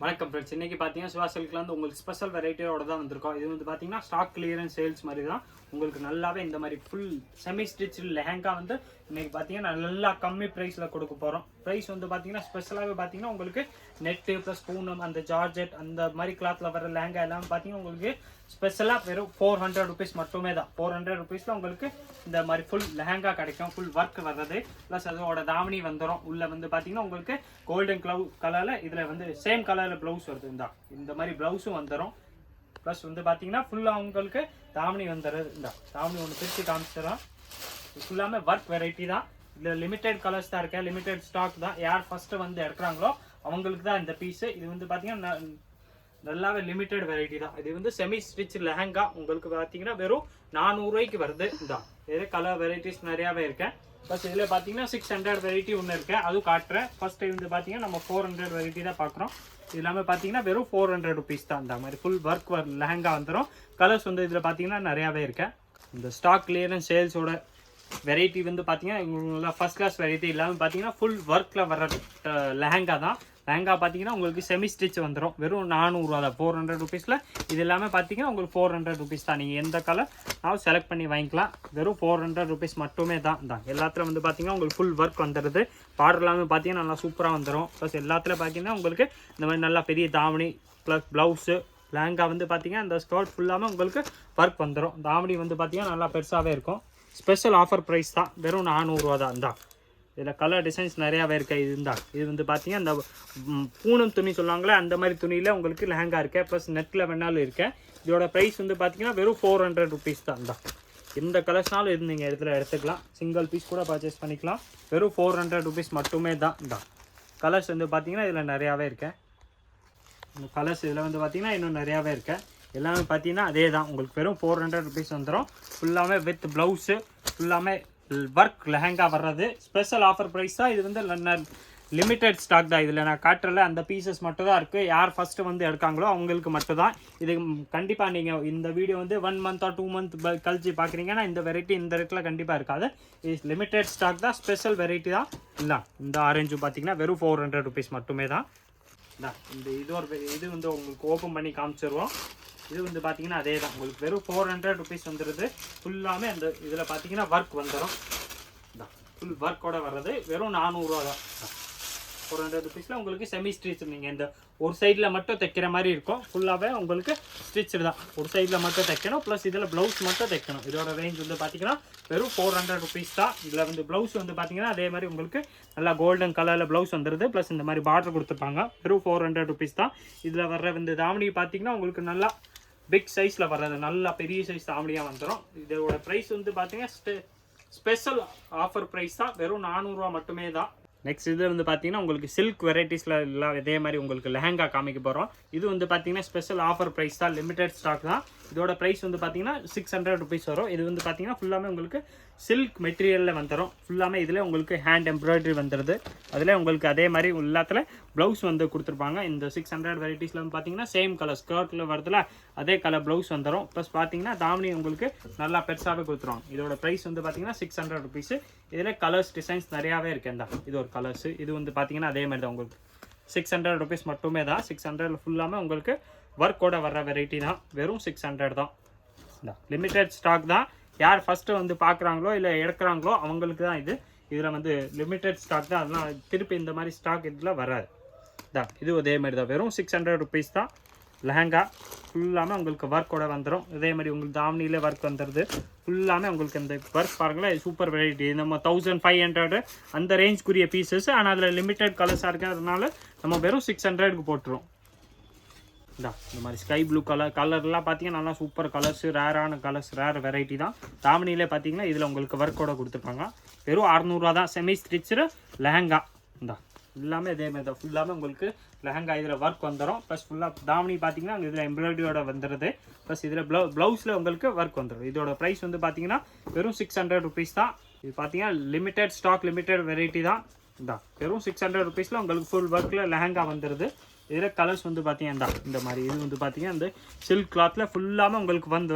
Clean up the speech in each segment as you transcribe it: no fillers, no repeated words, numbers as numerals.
வணக்கம் ஃப்ரெண்ட்ஸ். இன்னைக்கு பார்த்தீங்கன்னா சிவா சில்க்ல வந்து உங்களுக்கு ஸ்பெஷல் வெரைட்டியோட தான் வந்திருக்கோம். இது வந்து பார்த்தீங்கன்னா ஸ்டாக் கிளியரன்ஸ் சேல்ஸ் மாதிரி தான். உங்களுக்கு நல்லாவே இந்த மாதிரி ஃபுல் செமி ஸ்டிச் லெஹங்கா வந்து இன்னைக்கு பார்த்தீங்கன்னா நல்லா கம்மி ப்ரைஸில் கொடுக்க போகிறோம். ப்ரைஸ் வந்து பார்த்தீங்கன்னா ஸ்பெஷலாகவே பார்த்தீங்கன்னா உங்களுக்கு நெட்டு ப்ளஸ் பூனம் அந்த ஜார்ஜெட் அந்த மாதிரி கிளாத்தில் வர லெஹங்கா எல்லாமே பார்த்தீங்கன்னா உங்களுக்கு ஸ்பெஷலாக வெறும் 400 rupees மட்டுமே தான். 400 rupeesல உங்களுக்கு இந்த மாதிரி ஃபுல் லெஹங்கா கிடைக்கும். ஃபுல் ஒர்க் வர்றது ப்ளஸ் அதோட தாவணி வந்துடும். உள்ள வந்து பார்த்தீங்கன்னா உங்களுக்கு கோல்டன் கலரில் இதில் வந்து சேம் கலரில் ப்ளவுஸ் வருது. இந்த மாதிரி ப்ளவுஸும் வந்துடும். ப்ளஸ் வந்து பார்த்தீங்கன்னா ஃபுல்லாக உங்களுக்கு தாவணி வந்துடுறது. தாவணி ஒன்று பிரித்து காமிச்சிடறோம். ஃபுல்லாமே ஒர்க் வெரைட்டி தான். இதில் லிமிடெட் கலர்ஸ் தான் இருக்கேன், லிமிடெட் ஸ்டாக் தான். யார் ஃபஸ்ட்டு வந்து எடுக்கிறாங்களோ அவங்களுக்கு தான் இந்த பீஸு. இது வந்து பார்த்தீங்கன்னா நல்லாவே லிமிடெட் வெரைட்டி தான். இது வந்து செமி ஸ்டிச் லெஹங்கா உங்களுக்கு பார்த்தீங்கன்னா வெறும் 400 ரூபாய்க்கு வருது. இதே கலர் வெரைட்டிஸ் நிறையாவே இருக்கேன். ப்ளஸ் இதில் பார்த்தீங்கன்னா 600 வெரைட்டி ஒன்று இருக்கேன், அதுவும் காட்டுறேன். ஃபர்ஸ்ட் வந்து பார்த்தீங்கன்னா நம்ம 400 வெரைட்டி தான் பார்க்குறோம். இது எல்லாமே பார்த்தீங்கன்னா வெறும் 400 rupees தான். இந்த மாதிரி ஃபுல் ஒர்க் லெஹங்கா வந்துடும். கலர்ஸ் வந்து இதில் பார்த்தீங்கன்னா நிறையாவே இருக்கேன். இந்த ஸ்டாக் கிளியரன்ஸ் சேல்ஸோட வெரைட்டி வந்து பார்த்தீங்கன்னா ஃபர்ஸ்ட் கிளாஸ் வெரைட்டி இல்லாமல் பார்த்தீங்கன்னா ஃபுல் ஒர்க்கில் வர லெஹங்கா தான். லெஹங்கா பார்த்தீங்கன்னா உங்களுக்கு செமி ஸ்டிச் வந்துடும். வெறும் 400 ரூபா தான். 400 rupeesல இது எல்லாமே பார்த்தீங்கன்னா உங்களுக்கு 400 rupees தான். நீங்கள் எந்த கலர் நான் செலக்ட் பண்ணி வாங்கிக்கலாம். வெறும் 400 rupees மட்டுமே தான். எல்லாத்துலையும் வந்து பார்த்தீங்கன்னா உங்களுக்கு ஃபுல் ஒர்க் வந்துடுது. பார்டர் எல்லாமே பார்த்தீங்கன்னா நல்லா சூப்பராக வந்துடும். ப்ளஸ் எல்லாத்துலையும் பார்த்தீங்கன்னா உங்களுக்கு இந்த மாதிரி நல்லா பெரிய தாவணி ப்ளஸ் ப்ளவுஸு லெஹங்கா வந்து பார்த்தீங்கன்னா இந்த ஸ்கர்ட் ஃபுல்லாமே உங்களுக்கு ஒர்க் வந்துடும். தாவணி வந்து பார்த்தீங்கன்னா நல்லா பெருசாகவே இருக்கும். ஸ்பெஷல் ஆஃபர் ப்ரைஸ் தான். வெறும் 400 ரூபா தான். இதில் கலர் டிசைன்ஸ் நிறையாவே இருக்குது. இது வந்து பார்த்தீங்கன்னா இந்த பூனம் துணி சொல்லுவாங்களே அந்த மாதிரி துணியில் உங்களுக்கு லெஹங்கா இருக்கேன். ப்ளஸ் நெட்டில் வேணாலும் இருக்கேன். இதோட ப்ரைஸ் வந்து பார்த்தீங்கன்னா வெறும் 400 rupees தான். எந்த கலர்ஸ்னாலும் இது நீங்கள் எடுத்துக்கலாம். சிங்கிள் பீஸ் கூட பர்ச்சேஸ் பண்ணிக்கலாம். வெறும் 400 rupees மட்டுமே தான். கலர்ஸ் வந்து பார்த்தீங்கன்னா இதில் நிறையாவே இருக்கேன். இந்த கலர்ஸ் இதில் வந்து பார்த்தீங்கன்னா இன்னும் நிறையாவே இருக்கேன். எல்லாமே பார்த்தீங்கன்னா அதே தான். உங்களுக்கு வெறும் 400 rupees வந்துடும். ஃபுல்லாமே வித் ப்ளவுஸு ஃபுல்லாமே ஒர்க் லெஹங்கா வர்றது. ஸ்பெஷல் ஆஃபர் ப்ரைஸ் தான். இது வந்து லிமிடெட் ஸ்டாக் தான். இதில் நான் காட்டுறல அந்த பீசஸ் மட்டும் தான் இருக்குது. யார் ஃபஸ்ட்டு வந்து எடுக்காங்களோ அவங்களுக்கு மட்டும் தான். இது கண்டிப்பாக நீங்கள் இந்த வீடியோ வந்து 1 month or 2 month கழிச்சு பார்க்குறீங்கன்னா இந்த வெரைட்டி இந்த ரேட்டில் கண்டிப்பாக இருக்காது. இது லிமிடெட் ஸ்டாக் தான். ஸ்பெஷல் வெரைட்டி தான். இல்லை இந்த ஆரஞ்சு பார்த்தீங்கன்னா வெறும் 400 rupees மட்டுமே தான். இந்த இது வந்து உங்களுக்கு ஓப்பன் பண்ணி காமிச்சிருவோம். இது வந்து பார்த்தீங்கன்னா அதே தான். உங்களுக்கு வெறும் 400 rupees வந்துடுது. ஃபுல்லாமே அந்த இதில் பார்த்தீங்கன்னா ஒர்க் வந்துடும். ஃபுல் ஒர்க்கோட வர்றது வெறும் 400 ரூபா தான். 400 rupeesல உங்களுக்கு செமி ஸ்டிச். நீங்கள் இந்த ஒரு சைடில் மட்டும் தைக்கிற மாதிரி இருக்கும். ஃபுல்லாகவே உங்களுக்கு ஸ்டிச்சு தான். ஒரு சைடில் மட்டும் தைக்கணும். ப்ளஸ் இதில் ப்ளவுஸ் மட்டும் தைக்கணும். இதோட ரேஞ்ச் வந்து பார்த்தீங்கன்னா வெறும் 400 rupees தான். இதில் வந்து ப்ளவுஸ் வந்து பார்த்தீங்கன்னா அதே மாதிரி உங்களுக்கு நல்லா கோல்டன் கலரில் ப்ளவுஸ் வந்துடுது. ப்ளஸ் இந்த மாதிரி பார்டர் கொடுத்துருப்பாங்க. வெறும் 400 rupees தான். இதில் வர்ற இந்த தாவணி பார்த்தீங்கன்னா உங்களுக்கு நல்லா பிக் சைஸில் வர்றது நல்லா பெரிய சைஸ் தாவணியாக வந்துடும். இதோட ப்ரைஸ் வந்து பார்த்தீங்கன்னா ஸ்பெஷல் ஆஃபர் ப்ரைஸ் தான். வெறும் 400 ரூபா மட்டுமே தான். நெக்ஸ்ட் இது வந்து பார்த்தீங்கன்னா உங்களுக்கு சில்க் வெரைட்டிஸில் எல்லாம் இதே மாதிரி உங்களுக்கு லெஹங்கா காமிக்க போகிறோம். இது வந்து பார்த்தீங்கன்னா ஸ்பெஷல் ஆஃபர் ப்ரைஸ் தான். லிமிடெட் ஸ்டாக் தான். இதோட ப்ரைஸ் வந்து பார்த்தீங்கன்னா 600 rupees வரும். இது வந்து பார்த்தீங்கன்னா ஃபுல்லாமே உங்களுக்கு சில்க் மெட்டீரியலில் வந்துடும். ஃபுல்லாமே இதில் உங்களுக்கு ஹேண்ட் எம்ப்ராய்டரி வந்துடுது. அதில் உங்களுக்கு அதே மாதிரி எல்லாத்துல ப்ளவுஸ் வந்து கொடுத்துருப்பாங்க. இந்த 600 வெரைட்டிஸில் வந்து பார்த்தீங்கன்னா சேம் கலர் ஸ்கர்ட்டில் வரதுல அதே கலர் ப்ளவுஸ் வந்துடும். ப்ளஸ் பார்த்தீங்கன்னா தாவணி உங்களுக்கு நல்லா பெருசாகவே கொடுத்துருவாங்க. இதோட ப்ரைஸ் வந்து பார்த்தீங்கன்னா 600 rupees. இதில் கலர்ஸ் டிசைன்ஸ் நிறையாவே இருக்குது. இது ஒரு கலர்ஸு. இது வந்து பார்த்தீங்கன்னா அதே மாதிரி தான். உங்களுக்கு 600 rupees மட்டுமே தான். 600 ஃபுல்லாமே உங்களுக்கு ஒர்க்கோட வர்ற வெரைட்டி தான். வெறும் 600 தான். லிமிடெட் ஸ்டாக் தான். யார் ஃபஸ்ட்டு வந்து பார்க்குறாங்களோ இல்லை எடுக்கிறாங்களோ அவங்களுக்கு தான் இது. இதில் வந்து லிமிடெட் ஸ்டாக் தான். அதெல்லாம் திருப்பி இந்த மாதிரி ஸ்டாக் இதில் வராது. இது அதே மாதிரி தான். வெறும் 600 rupees தான். லெஹங்கா ஃபுல்லாமே உங்களுக்கு ஒர்க்கோட வந்துடும். இதே மாதிரி உங்களுக்கு தாவணியில் ஒர்க் வந்துடுது. ஃபுல்லாமே உங்களுக்கு இந்த ஒர்க் பாருங்களேன். Super variety. நம்ம 1500 அந்த ரேஞ்சுக்குரிய பீசஸ். ஆனால் அதில் லிமிடெட் கலர்ஸாக இருக்கிறதுனால நம்ம வெறும் 600க்கு போட்டுருவோம். இந்த மாதிரி ஸ்கை ப்ளூ கலர்லாம் பார்த்தீங்கன்னா நல்லா சூப்பர் கலர்ஸு, ரேரான கலர்ஸ், ரேர் வெரைட்டி தான். தாவணியிலே பார்த்தீங்கன்னா இதில் உங்களுக்கு ஒர்க்கோட கொடுத்துருப்பாங்க. வெறும் 600 ரூபா தான். Semi stitch lehenga. எல்லாமே இதே மாதிரி தான். ஃபுல்லாமே உங்களுக்கு லெஹங்கா இதில் ஒர்க் வந்துடும். ப்ளஸ் ஃபுல்லாக தாவணி பார்த்தீங்கன்னா அங்கே இதில் எம்ப்ராய்டரியோட வந்துடுது. ப்ளஸ் இதில் ப்ளவுஸில் உங்களுக்கு ஒர்க் வந்துடும். இதோட ப்ரைஸ் வந்து பார்த்தீங்கன்னா வெறும் 600 rupees தான். இது பார்த்தீங்கன்னா லிமிடெட் ஸ்டாக், லிமிடெட் வெரைட்டி தான். வெறும் 600 rupeesல உங்களுக்கு ஃபுல் ஒர்க்கில் லெஹங்கா வந்துடுது. இதில் கலர்ஸ் வந்து பார்த்தீங்கன்னா இந்த மாதிரி. இது வந்து பார்த்தீங்கன்னா இந்த சில்க் கிளாத்தில் ஃபுல்லாமல் உங்களுக்கு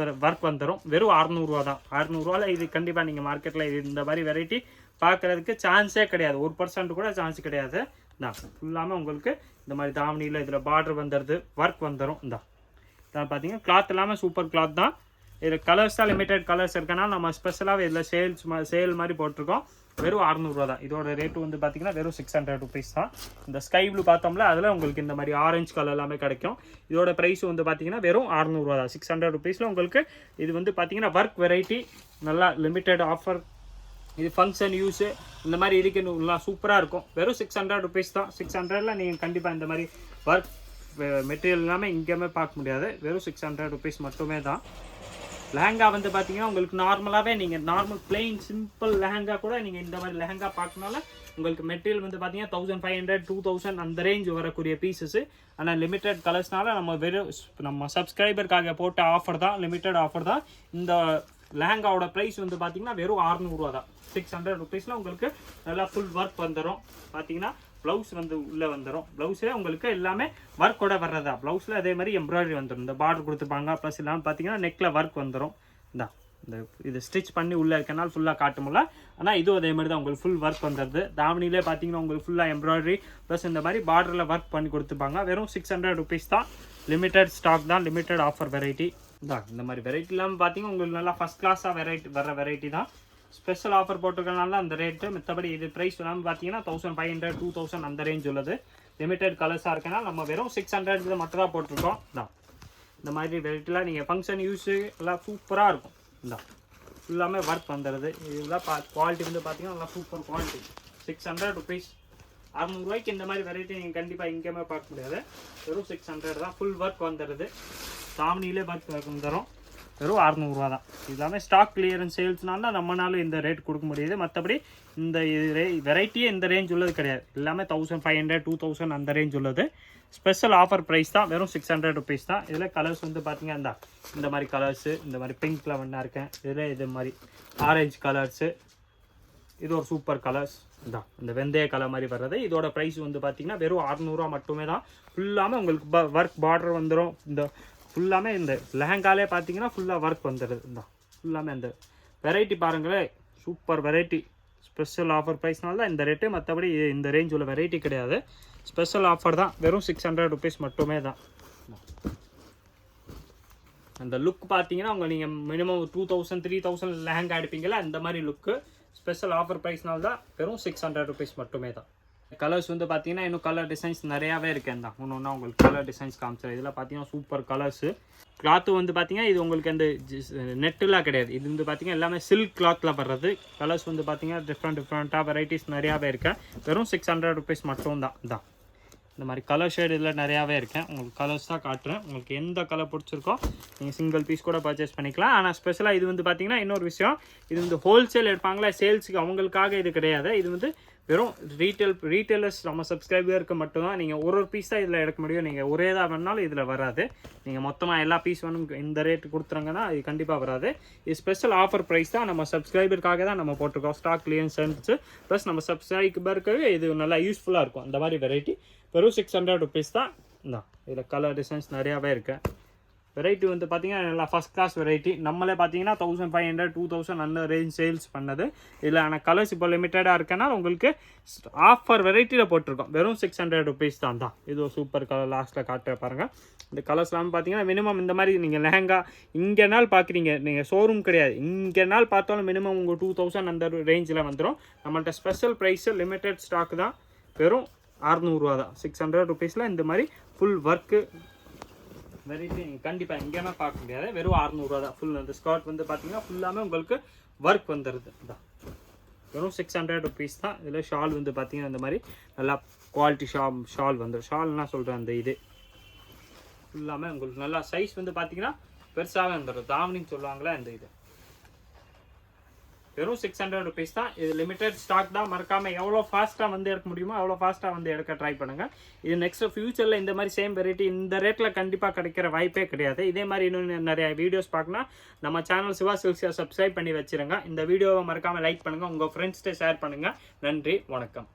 ஒர்க் வந்துடும். வெறும் 600 ரூபா தான். 600 ரூபாவில் இது கண்டிப்பாக நீங்கள் மார்க்கெட்டில் இந்த மாதிரி வெரைட்டி பார்க்குறதுக்கு சான்ஸே கிடையாது. 1% கூட சான்ஸ் கிடையாது. இதான் ஃபுல்லாமே உங்களுக்கு இந்த மாதிரி தாவணியில் இதில் பார்டர் வந்துடுது, ஒர்க் வந்துடும். இதான் பார்த்தீங்கன்னா கிளாத் எல்லாமே சூப்பர் கிளாத் தான். இதில் கலர்ஸ் தான் லிமிடெட் கலர்ஸ் இருக்கனால நம்ம ஸ்பெஷலாக இதில் சேல் மாதிரி போட்டிருக்கோம். வெறும் 600 ரூபா தான். இதோட ரேட்டு வந்து பார்த்தீங்கன்னா வெறும் 600 ருபீஸ் தான். இந்த ஸ்கை ப்ளூ பார்த்தோம்ல அதில் உங்களுக்கு இந்த மாதிரி ஆரஞ்சு கலர் எல்லாமே கிடைக்கும். இதோட ப்ரைஸ் வந்து பார்த்தீங்கன்னா வெறும் 600 ரூபா தான். 600 ருபீஸில் உங்களுக்கு இது வந்து பார்த்தீங்கன்னா ஒர்க் வெரைட்டி, நல்லா லிமிடெட் ஆஃபர். இது ஃபங்க்ஷன் யூஸு இந்த மாதிரி இருக்குன்னு சூப்பராக இருக்கும். வெறும் 600 ருபீஸ் தான். 600ல் நீங்கள் கண்டிப்பாக இந்த மாதிரி ஒர்க் மெட்டீரியல் எல்லாமே எங்கேயுமே பார்க்க முடியாது. வெறும் 600 ருபீஸ் மட்டுமே தான். லெஹங்கா வந்து பார்த்தீங்கன்னா உங்களுக்கு நார்மலாகவே நீங்கள் நார்மல் பிளெயின் சிம்பிள் லெஹங்கா கூட நீங்கள் இந்த மாதிரி லெஹங்கா பார்க்கனால உங்களுக்கு மெட்டீரியல் வந்து பார்த்தீங்கன்னா 1500 2000 அந்த ரேஞ்ச் வரக்கூடிய பீசஸ். ஆனால் லிமிடெட் கலர்ஸ்னால நம்ம சப்ஸ்கிரைபருக்காக போட்ட ஆஃபர் தான், லிமிடெட் ஆஃபர் தான். இந்த லெஹங்காவோட ப்ரைஸ் வந்து பார்த்தீங்கன்னா வெறும் 600 ரூபா தான். 600 ருபீஸில் உங்களுக்கு நல்லா ஃபுல் ஒர்க் வந்துடும். பார்த்தீங்கன்னா ப்ளவுஸ் வந்து உள்ளே வந்துடும். ப்ளவுஸே உங்களுக்கு எல்லாமே ஒர்க்கோட வர்றதா. ப்ளவுஸில் அதே மாதிரி எம்ப்ராய்டரி வந்துடும். இந்த பார்டர் கொடுத்துப்பாங்க. ப்ளஸ் இல்லாமல் பார்த்தீங்கன்னா நெக்கில் ஒர்க் வந்துடும். இந்த இது ஸ்டிச் பண்ணி உள்ளே இருக்கனால ஃபுல்லாக காட்டுமில்ல. ஆனால் இதுவும் அதே மாதிரி தான் உங்களுக்கு ஃபுல் ஒர்க் வந்துடுது. தாவணிலே பார்த்தீங்கன்னா உங்களுக்கு ஃபுல்லாக எம்ப்ராய்டரி ப்ளஸ் இந்த மாதிரி பார்டரில் ஒர்க் பண்ணி கொடுத்துப்பாங்க. வெறும் 600 ருபீஸ் தான். லிமிடெட் ஸ்டாக் தான், லிமிடெட் ஆஃபர் வெரைட்டி தான். இந்த மாதிரி வெரைட்டி இல்லாமல் பார்த்தீங்கன்னா உங்களுக்கு நல்லா ஃபஸ்ட் கிளாஸாக வர வெரைட்டி தான். ஸ்பெஷல் ஆஃபர் போட்டிருக்கனால அந்த ரேட்டு. மற்றபடி இது ப்ரைஸ் எல்லாமே பார்த்தீங்கன்னா 1500 2000 அந்த ரேஞ்ச் உள்ளது. லிமிடெட் கலர்ஸாக இருக்கனால நம்ம வெறும் 600 மட்டும் தான் போட்டிருக்கோம். தான் இந்த மாதிரி வெரைட்டிலாம் நீங்கள் ஃபங்க்ஷன் யூஸு எல்லாம் சூப்பராக இருக்கும். தான் ஃபுல்லாமே ஒர்க் வந்துடுது. இதெல்லாம் குவாலிட்டி வந்து பார்த்தீங்கன்னா நல்லா சூப்பர் குவாலிட்டி. 600 ருபீஸ். 600 ரூபாய்க்கு இந்த மாதிரி வெரைட்டி நீங்கள் கண்டிப்பாக எங்கேயுமே பார்க்க முடியாது. வெறும் 600 தான். ஃபுல் ஒர்க் வந்துடுது. தாவணியிலே ஒர்க் வந்துடும். வெறும் 600 ரூபா தான். எல்லாமே ஸ்டாக் கிளியரன்ஸ் சேல்ஸ்னால நம்மளால இந்த ரேட் கொடுக்க முடியுது. மற்றபடி இந்த வெரைட்டியே இந்த ரேஞ்ச் உள்ளது கிடையாது. எல்லாமே 1500 2000 அந்த ரேஞ்ச் உள்ளது. ஸ்பெஷல் ஆஃபர் ப்ரைஸ் தான். வெறும் 600 ருபீஸ் தான். இதில் கலர்ஸ் வந்து பார்த்தீங்கன்னா இந்த மாதிரி கலர்ஸு, இந்த மாதிரி பிங்க்கில் ஒன்றா இருக்கேன். இதில் இது மாதிரி ஆரஞ்சு கலர்ஸு, இது ஒரு சூப்பர் கலர்ஸ் தான். இந்த வெந்தய கலர் மாதிரி வர்றது. இதோட ப்ரைஸ் வந்து பார்த்தீங்கன்னா வெறும் 600 ரூபா மட்டுமே தான். ஃபுல்லாமே உங்களுக்கு ஒர்க் பார்டர் வந்துடும். இந்த ஃபுல்லாமே இந்த லெஹங்காலே பார்த்தீங்கன்னா ஃபுல்லாக ஒர்க் வந்துடுது. இந்த ஃபுல்லாமே அந்த வெரைட்டி பாருங்களேன், சூப்பர் வெரைட்டி. ஸ்பெஷல் ஆஃபர் ப்ரைஸ்னால தான் இந்த ரேட்டு. மற்றபடி இந்த ரேஞ்ச் உள்ள வெரைட்டி கிடையாது. ஸ்பெஷல் ஆஃபர் தான். வெறும் 600 ருபீஸ் மட்டுமே தான். அந்த லுக் பார்த்தீங்கன்னா நீங்கள் மினிமம் 2000 3000 லெஹங்கா எடுப்பீங்களா அந்த மாதிரி லுக்கு. ஸ்பெஷல் ஆஃபர் ப்ரைஸ்னால தான் வெறும் 600 ருபீஸ் மட்டுமே தான். கலர்ஸ் வந்து பார்த்தீங்கன்னா இன்னும் கலர் டிசைன்ஸ் நிறையாவே இருக்கேன் தான். ஒன்று ஒன்றா உங்களுக்கு கலர் டிசைன்ஸ் காமிச்சிடும். இதில் பார்த்தீங்கன்னா சூப்பர் கலர்ஸு. கிளாத்து வந்து பார்த்தீங்கன்னா இது உங்களுக்கு அந்த நெட்டுலாம் கிடையாது. இது வந்து பார்த்தீங்கன்னா எல்லாமே சில்க் கிளாத்தில் வர்றது. கலர்ஸ் வந்து பார்த்தீங்கன்னா டிஃப்ரெண்ட்டாக வெரைட்டிஸ் நிறையாவே இருக்கேன். வெறும் 600 ருபீஸ் மட்டும் தான். தான் இந்த மாதிரி கலர் ஷேடு இதில் நிறையாவே இருக்கேன். உங்களுக்கு கலர்ஸ் தான் காட்டுறேன். உங்களுக்கு எந்த கலர் பிடிச்சிருக்கோ நீங்கள் சிங்கிள் பீஸ் கூட பர்ச்சேஸ் பண்ணிக்கலாம். ஆனால் ஸ்பெஷலாக இது வந்து பார்த்தீங்கன்னா இன்னொரு விஷயம், இது வந்து ஹோல்சேல் எடுப்பாங்களா சேல்ஸுக்கு அவங்களுக்காக இது கிடையாது. இது வந்து வெறும் ரீட்டெயிலர்ஸ் நம்ம சப்ஸ்கிரைபருக்கு மட்டும்தான். நீங்கள் ஒரு பீஸ் தான் இதில் எடுக்க முடியும். நீங்கள் ஒரே தான் வேணாலும் இதில் வராது. நீங்கள் மொத்தமாக எல்லா பீஸ் வேணும் இந்த ரேட்டு கொடுத்துறாங்கன்னா இது கண்டிப்பாக வராது. இது ஸ்பெஷல் ஆஃபர் ப்ரைஸ் தான். நம்ம சப்ஸ்கிரைபருக்காக தான் நம்ம போட்டிருக்கோம். ஸ்டாக் கிளியரன்ஸ் இருந்துச்சு. ப்ளஸ் நம்ம சப்ஸ்கிரைபருக்கு இது நல்லா யூஸ்ஃபுல்லாக இருக்கும். அந்த மாதிரி வெரைட்டி வெறும் 600 ருபீஸ் தான். தான் இதில் கலர் டிசைன்ஸ் நிறையாவே இருக்கு. வெரைட்டி வந்து பார்த்தீங்கன்னா நல்லா ஃபஸ்ட் கிளாஸ் வெரைட்டி. நம்மளே பார்த்தீங்கன்னா 1500 2000 அந்த ரேஞ்ச் சேல்ஸ் பண்ணது. இதில் ஆனால் கலர்ஸ் இப்போ லிமிட்டடாக இருக்கனால உங்களுக்கு ஆஃபர் வெரைட்டியில் போட்டிருக்கோம். வெறும் 600 ருபீஸ் தான். தான் இது ஒரு சூப்பர் கலர் லாஸ்ட்டில் காட்டுற பாருங்கள். இந்த கலர்ஸ்லாம் பார்த்தீங்கன்னா மினிமம் இந்த மாதிரி நீங்கள் லெஹங்கா இங்கே நாள் பார்க்குறீங்க, நீங்கள் ஷோரூம் கிடையாது, இங்கே நாள் பார்த்தாலும் மினிமம் உங்கள் 2000 அந்த ரேஞ்சில் வந்துடும். நம்மள்ட்ட ஸ்பெஷல் ப்ரைஸு லிமிட்டட் ஸ்டாக் தான். வெறும் 600 ரூபா தான். 600 ருபீஸில் இந்த மாதிரி ஃபுல் ஒர்க்கு வெரைட்டி நீங்கள் கண்டிப்பாக எங்கேயுமே பார்க்க முடியாது. வெறும் 600 ரூபா தான். ஃபுல் அந்த ஸ்கர்ட் வந்து பார்த்தீங்கன்னா ஃபுல்லாமே உங்களுக்கு ஒர்க் வந்துடுது. தான் வெறும் 600 ருபீஸ் தான். இதில் ஷால் வந்து பார்த்தீங்கன்னா இந்த மாதிரி நல்லா குவாலிட்டி ஷால் வந்துடும். ஷால்னா சொல்கிறேன் அந்த இது ஃபுல்லாமே உங்களுக்கு நல்லா சைஸ் வந்து பார்த்தீங்கன்னா பெருசாகவே வந்துடும். தாவணின்னு சொல்லுவாங்களே அந்த இது. வெறும் 600 ருபீஸ் தான். இது லிமிடெட் ஸ்டாக் தான். மறக்காமல் எவ்வளோ ஃபாஸ்ட்டாக வந்து எடுக்க முடியுமோ அவ்வளோ ஃபாஸ்ட்டாக வந்து எடுக்க ட்ரை பண்ணுங்கள். இது நெக்ஸ்ட் ஃபியூச்சரில் இந்த மாதிரி சேம் வெரைட்டி இந்த ரேட்டில் கண்டிப்பாக கிடைக்கிற வாய்ப்பே கிடையாது. இதே மாதிரி இன்னும் நிறைய வீடியோஸ் பார்க்கணும் நம்ம சேனல் சிவா சில்க்ஸை சப்ஸ்கிரைப் பண்ணி வச்சுருங்க. இந்த வீடியோவை மறக்காமல் லைக் பண்ணுங்கள். உங்கள் ஃப்ரெண்ட்ஸ்கிட்ட ஷேர் பண்ணுங்கள். நன்றி, வணக்கம்.